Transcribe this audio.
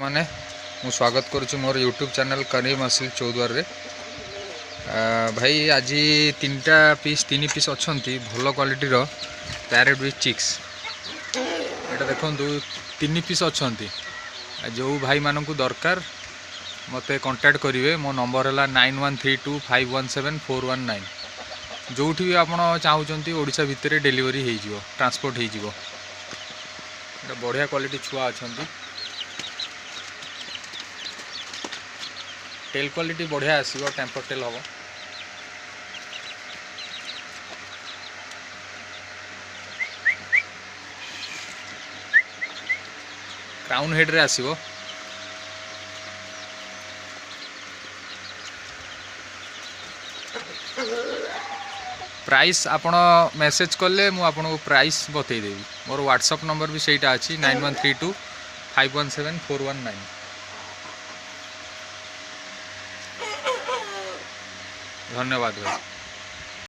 माने मु स्वागत करुच्ची मोर यूट्यूब चैनल करीम असिल चौद्वार रे। भाई आज तीन पीस अच्छा भल क्वालिटी पैरेट विथ चिक्स यहाँ देखु तीन पीस अच्छा जो भाई मानक दरकार मत कांटेक्ट करेंगे। मो नंबर है 9132517419। जो भी आप चाहते ओडिशा भितर डेलीवरी हो ट्रांसपोर्ट हो बढ़िया क्वालिटी छुआ अच्छा। टेल क्वालिटी बढ़िया आसो टेम्पर टेल हम क्राउन हेड रे आसो। प्राइस आपण मेसेज कले मु आपको प्राइस बतईदेवी। मोर व्हाट्सएप नंबर भी सहीटा अच्छी 9132517419। धन्यवाद भाई।